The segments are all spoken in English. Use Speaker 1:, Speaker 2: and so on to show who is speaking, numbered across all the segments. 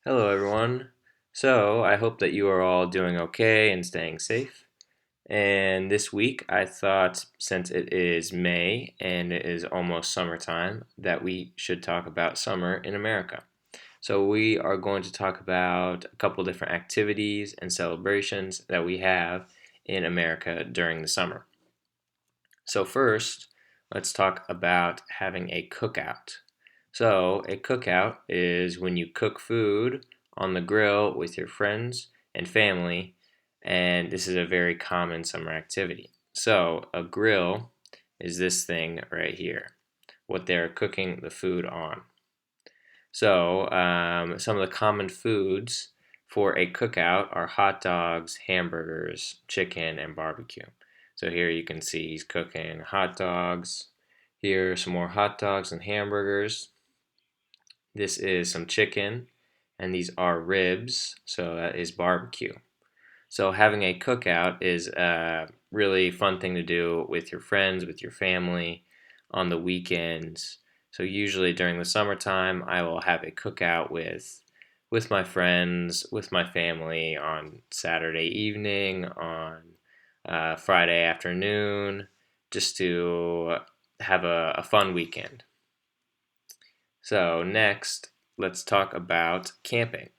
Speaker 1: Hello, everyone. So, I hope that you are all doing okay and staying safe. And this week, I thought since it is May and it is almost summertime, that we should talk about summer in America. So, we are going to talk about a couple different activities and celebrations that we have in America during the summer. So, first, let's talk about having a cookout. So, a cookout is when you cook food on the grill with your friends and family, and this is a very common summer activity. So, a grill is this thing right here, what they're cooking the food on. So, some of the common foods for a cookout are hot dogs, hamburgers, chicken, and barbecue. So, here you can see he's cooking hot dogs. Here are some more hot dogs and hamburgers. This is some chicken, and these are ribs, so that is barbecue. So, having a cookout is a really fun thing to do with your friends, with your family on the weekends. So, usually during the summertime, I will have a cookout with my friends, with my family on Saturday evening, on Friday afternoon, just to have a fun weekend. So, next, let's talk about camping.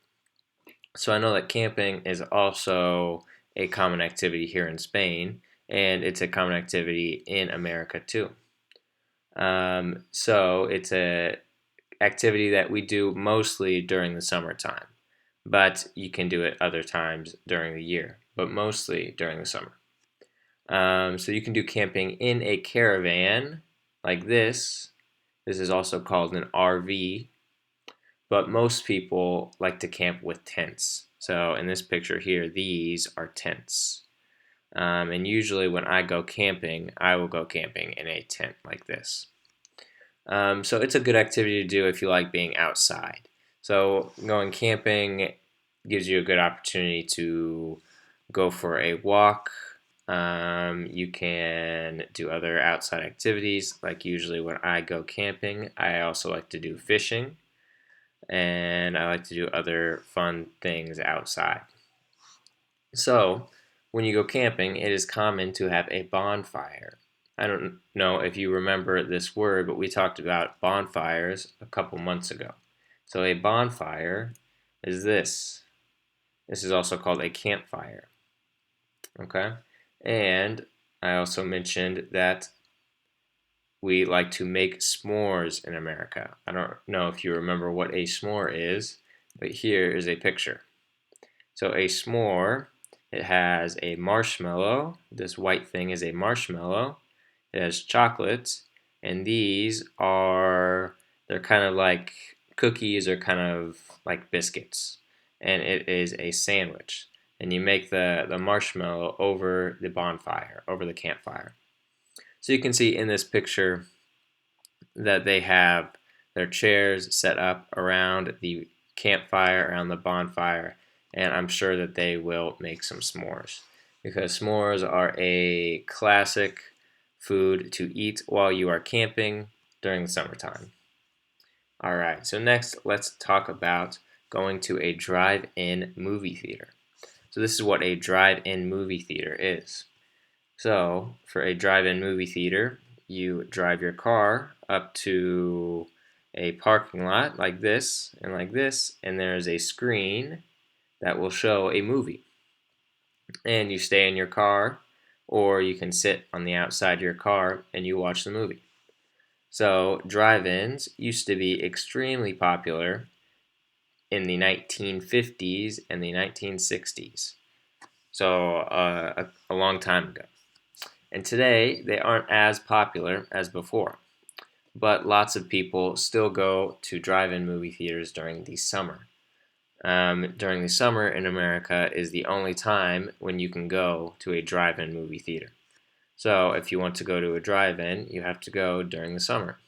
Speaker 1: So, I know that camping is also a common activity here in Spain, and it's a common activity in America too. So, it's a activity that we do mostly during the summertime, but you can do it other times during the year, but mostly during the summer. So, you can do camping in a caravan like this. This is also called an RV, but most people like to camp with tents. So in this picture here, these are tents. And usually when I go camping, I will go camping in a tent like this. So it's a good activity to do if you like being outside. So going camping gives you a good opportunity to go for a walk. You can do other outside activities, like usually when I go camping, I also like to do fishing and I like to do other fun things outside. So, when you go camping, it is common to have a bonfire. I don't know if you remember this word, but we talked about bonfires a couple months ago. So, a bonfire is this. This is also called a campfire. Okay? And I also mentioned that we like to make s'mores in America. I don't know if you remember what a s'more is, but here is a picture. So a s'more, it has a marshmallow. This white thing is a marshmallow. It has chocolate, and they're kind of like cookies or kind of like biscuits. And it is a sandwich. And you make the marshmallow over the bonfire, over the campfire. So you can see in this picture that they have their chairs set up around the campfire, around the bonfire, and I'm sure that they will make some s'mores because s'mores are a classic food to eat while you are camping during the summertime. All right, so next let's talk about going to a drive-in movie theater. So this is what a drive-in movie theater is. So, for a drive-in movie theater, you drive your car up to a parking lot like this, and there's a screen that will show a movie. And you stay in your car, or you can sit on the outside of your car and you watch the movie. So, drive-ins used to be extremely popular in the 1950s and the 1960s. So, a long time ago. And today, they aren't as popular as before, but lots of people still go to drive-in movie theaters during the summer. During the summer in America is the only time when you can go to a drive-in movie theater. So if you want to go to a drive-in, you have to go during the summer.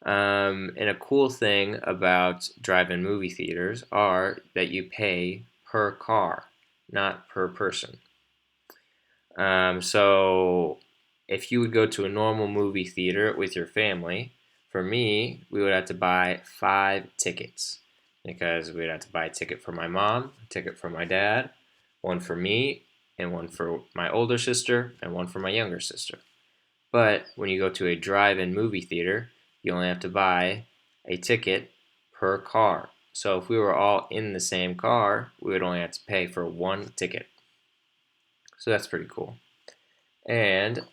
Speaker 1: And a cool thing about drive-in movie theaters are that you pay per car, not per person. So if you would go to a normal movie theater with your family, for me, we would have to buy 5 tickets. because we'd have to buy a ticket for my mom, a ticket for my dad, one for me, and one for my older sister, and one for my younger sister. But when you go to a drive-in movie theater, you only have to buy a ticket per car. So if we were all in the same car, we would only have to pay for one ticket. So that's pretty cool. And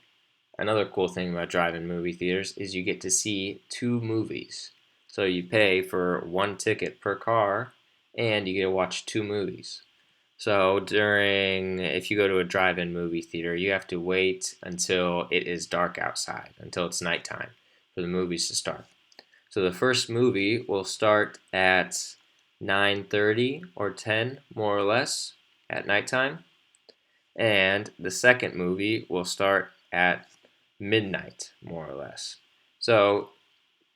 Speaker 1: another cool thing about drive-in movie theaters is you get to see two movies. So you pay for one ticket per car, and you get to watch two movies. So if you go to a drive-in movie theater, you have to wait until it is dark outside, until it's nighttime, for the movies to start. So the first movie will start at 9:30 or 10, more or less, at nighttime. And the second movie will start at midnight, more or less. So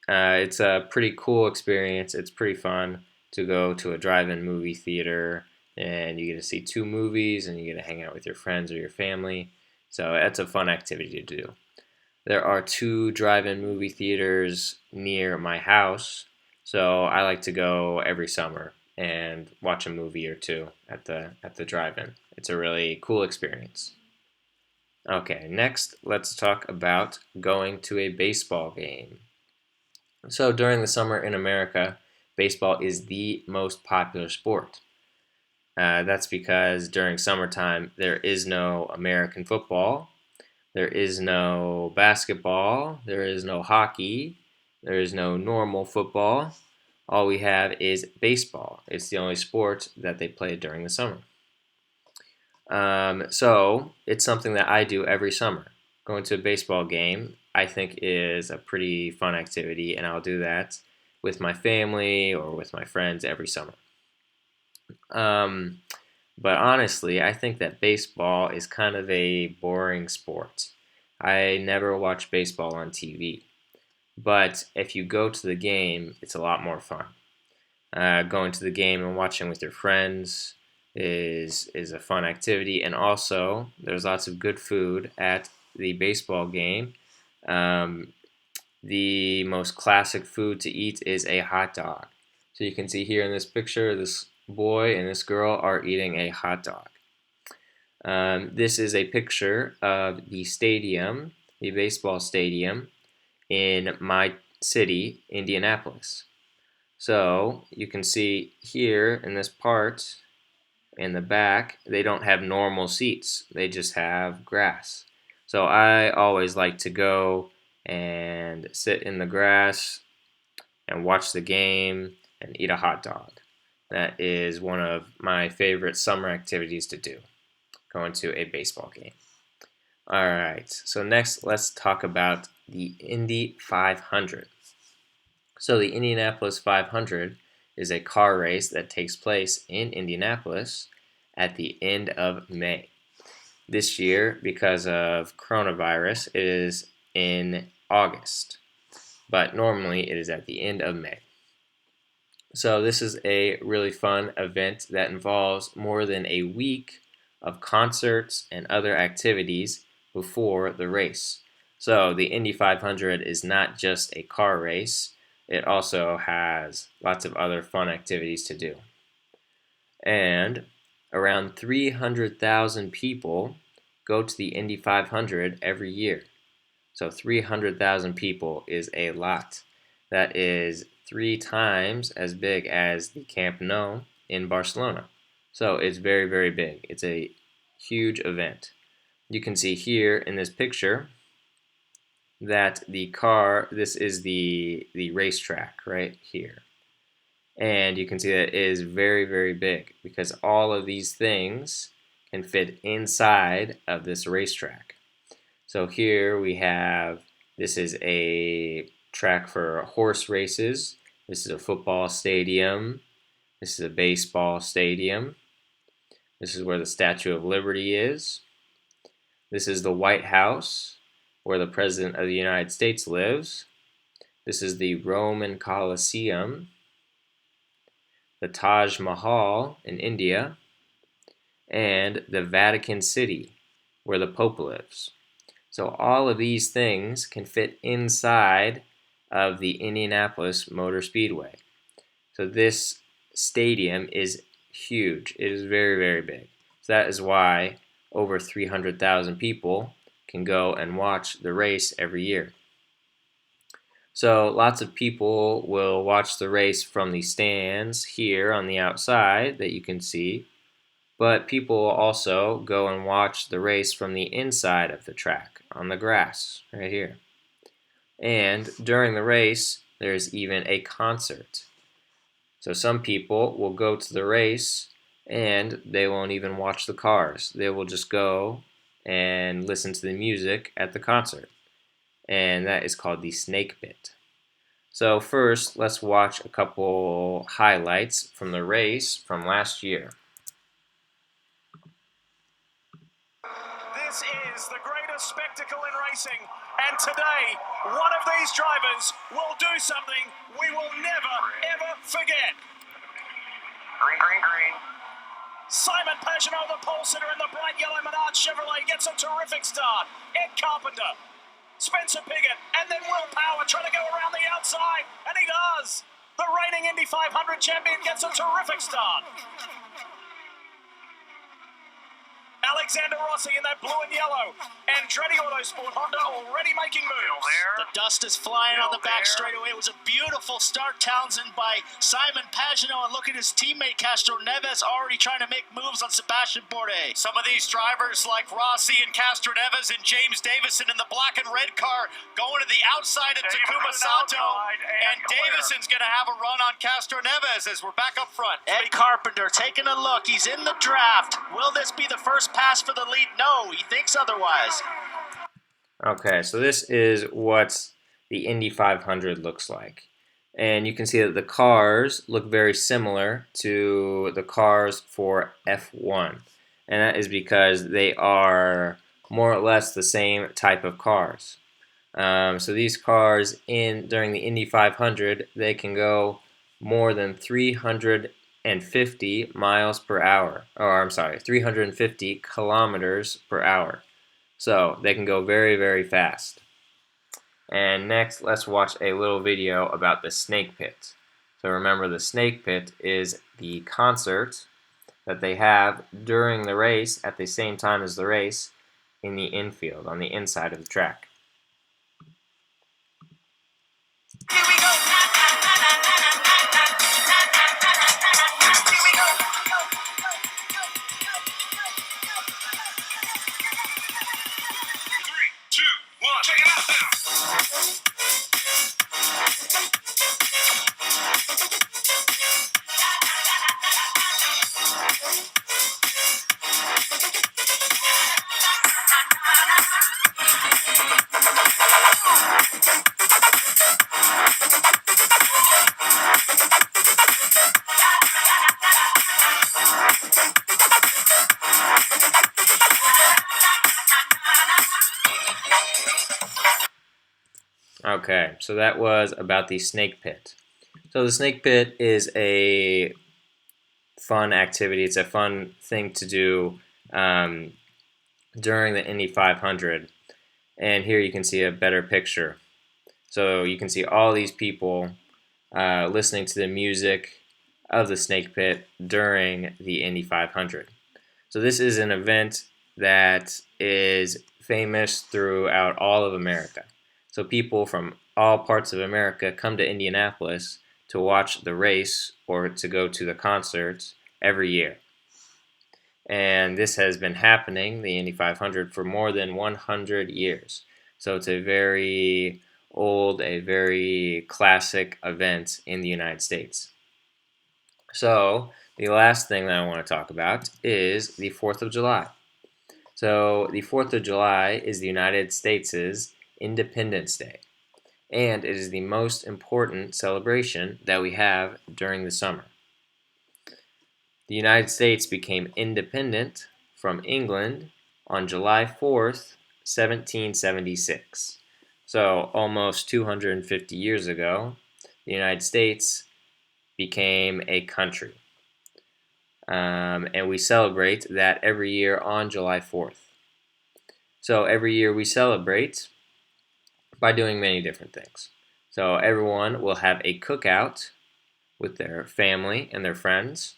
Speaker 1: it's a pretty cool experience. It's pretty fun to go to a drive-in movie theater, and you get to see two movies, and you get to hang out with your friends or your family. So that's a fun activity to do. There are two drive-in movie theaters near my house, so I like to go every summer and watch a movie or two at the drive-in. It's a really cool experience. Okay, next let's talk about going to a baseball game. So during the summer in America, baseball is the most popular sport. That's because during summertime there is no American football, there is no basketball, there is no hockey, there is no normal football. All we have is baseball. It's the only sport that they play during the summer. So it's something that I do every summer. Going to a baseball game, I think, is a pretty fun activity, and I'll do that with my family or with my friends every summer. Um, but honestly, I think that baseball is kind of a boring sport. I never watch baseball on TV. But if you go to the game, it's a lot more fun. Going to the game and watching with your friends is a fun activity, and also there's lots of good food at the baseball game. Um, the most classic food to eat is a hot dog. So you can see here in this picture, this boy and this girl are eating a hot dog. This is a picture of the stadium, the baseball stadium in my city, Indianapolis. So you can see here in this part in the back, they don't have normal seats. They just have grass. So I always like to go and sit in the grass and watch the game and eat a hot dog. That is one of my favorite summer activities to do, going to a baseball game. All right, so next let's talk about the Indy 500. So the Indianapolis 500 is a car race that takes place in Indianapolis at the end of May. This year, because of coronavirus, it is in August, but normally it is at the end of May. So this is a really fun event that involves more than a week of concerts and other activities before the race. So the Indy 500 is not just a car race, it also has lots of other fun activities to do. And around 300,000 people go to the Indy 500 every year. So 300,000 people is a lot. That is 3 times as big as the Camp Nou in Barcelona. So it's very, very big. It's a huge event. You can see here in this picture that this is the racetrack right here. And you can see that it is very, very big because all of these things can fit inside of this racetrack. So here we have, this is a track for horse races. This is a football stadium. This is a baseball stadium. This is where the Statue of Liberty is. This is the White House, where the President of the United States lives. This is the Roman Colosseum, the Taj Mahal in India, and the Vatican City, where the Pope lives. So all of these things can fit inside of the Indianapolis Motor Speedway. So this stadium is huge. It is very, very big. So that is why over 300,000 people can go and watch the race every year. So lots of people will watch the race from the stands here on the outside that you can see, but people will also go and watch the race from the inside of the track on the grass right here. And during the race, there's even a concert. So some people will go to the race and they won't even watch the cars. They will just go and listen to the music at the concert. And that is called the snake pit. So first, let's watch a couple highlights from the race from last year.
Speaker 2: This is the greatest spectacle in racing, and today, one of these drivers will do something we will never, ever forget.
Speaker 3: Green, green, green.
Speaker 2: Simon Pagenaud, the pole sitter in the bright yellow Menard Chevrolet, gets a terrific start. Ed Carpenter, Spencer Piggott, and then Will Power trying to go around the outside, and he does. The reigning Indy 500 champion gets a terrific start. Alexander Rossi in that blue and yellow. Andretti Autosport Honda already making moves.
Speaker 4: The dust is flying on the back straightaway. It was a beautiful start, Townsend, by Simon Pagenaud. And look at his teammate Castro Neves already trying to make moves on Sebastian Bourdais.
Speaker 2: Some of these drivers like Rossi and Castro Neves and James Davison in the black and red car going to the outside of Takuma Sato. And Davison's going to have a run on Castro Neves as we're back up front.
Speaker 4: Ed Carpenter taking a look. He's in the draft. Will this be the first pass for the lead? No, he thinks otherwise.
Speaker 1: Okay, so this is what the Indy 500 looks like. And you can see that the cars look very similar to the cars for F1. And that is because they are more or less the same type of cars. So these cars during the Indy 500, they can go more than 350 miles per hour. Or I'm sorry, 350 kilometers per hour. So they can go very, very fast. And next, let's watch a little video about the snake pit. So remember, the snake pit is the concert that they have during the race at the same time as the race in the infield, on the inside of the track.
Speaker 2: Here we go. Check it out now.
Speaker 1: Okay, so that was about the snake pit. So the snake pit is a fun activity. It's a fun thing to do during the Indy 500. And here you can see a better picture. So you can see all these people listening to the music of the snake pit during the Indy 500. So this is an event that is famous throughout all of America. So people from all parts of America come to Indianapolis to watch the race or to go to the concerts every year. And this has been happening, the Indy 500, for more than 100 years. So it's a very old, a very classic event in the United States. So the last thing that I want to talk about is the 4th of July. So the 4th of July is the United States' Independence Day, and it is the most important celebration that we have during the summer. The United States became independent from England on July 4th, 1776. So almost 250 years ago, the United States became a country. And we celebrate that every year on July 4th. So every year we celebrate by doing many different things. So everyone will have a cookout with their family and their friends.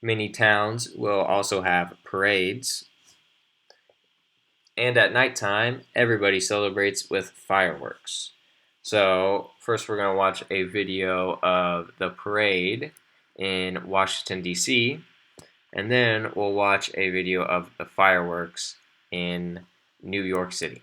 Speaker 1: Many towns will also have parades. And at nighttime, everybody celebrates with fireworks. So first we're going to watch a video of the parade in Washington, D.C., and then we'll watch a video of the fireworks in New York City.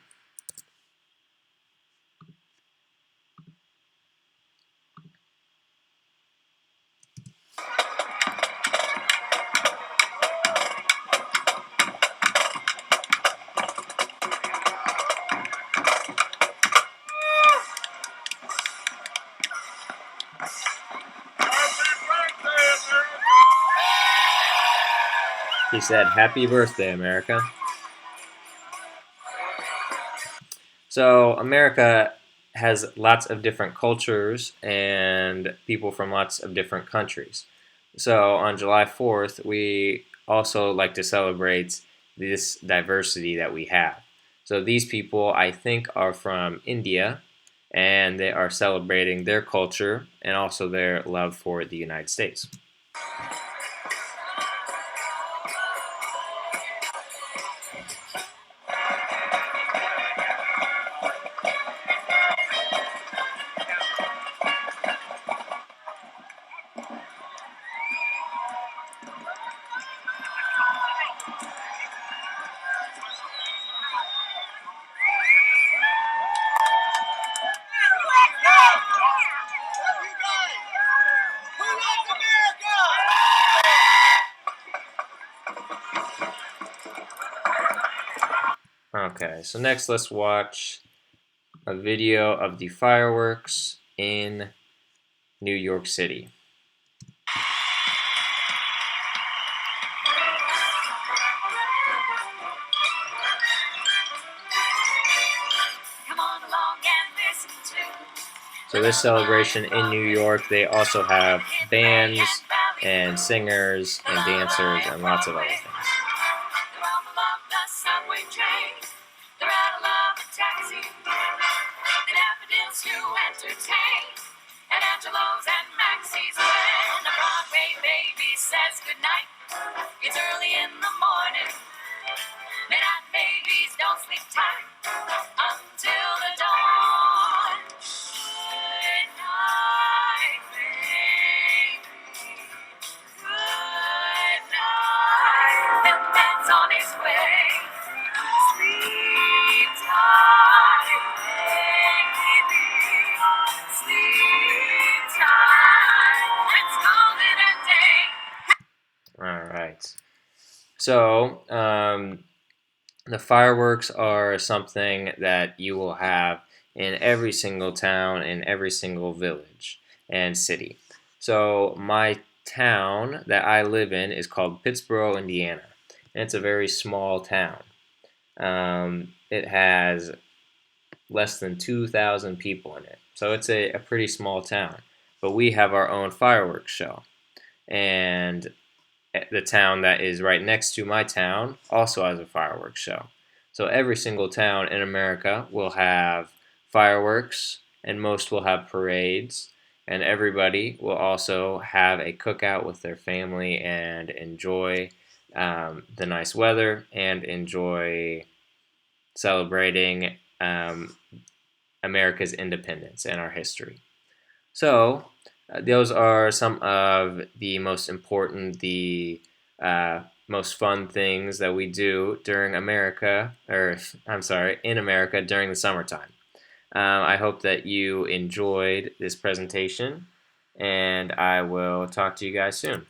Speaker 1: He said, "Happy birthday, America." So America has lots of different cultures and people from lots of different countries. So on July 4th, we also like to celebrate this diversity that we have. So these people, I think, are from India, and they are celebrating their culture and also their love for the United States. Okay, so next let's watch a video of the fireworks in New York City. So this celebration in New York, they also have bands and singers and dancers and lots of other things.
Speaker 2: It's early in the morning. Midnight babies don't sleep tight until the dawn. Good night, baby. Good night. The man's on his way. Sleep tight, baby. Sleep tight. Let's call it a day.
Speaker 1: All right. So the fireworks are something that you will have in every single town, in every single village and city. So my town that I live in is called Pittsboro, Indiana, and it's a very small town. It has less than 2,000 people in it, so it's a pretty small town. But we have our own fireworks show, and the town that is right next to my town also has a fireworks show. So every single town in America will have fireworks, and most will have parades, and everybody will also have a cookout with their family and enjoy the nice weather and enjoy celebrating America's independence and our history. So those are some of the most important, the most fun things that we do during America, or I'm sorry, in America during the summertime. I hope that you enjoyed this presentation, and I will talk to you guys soon.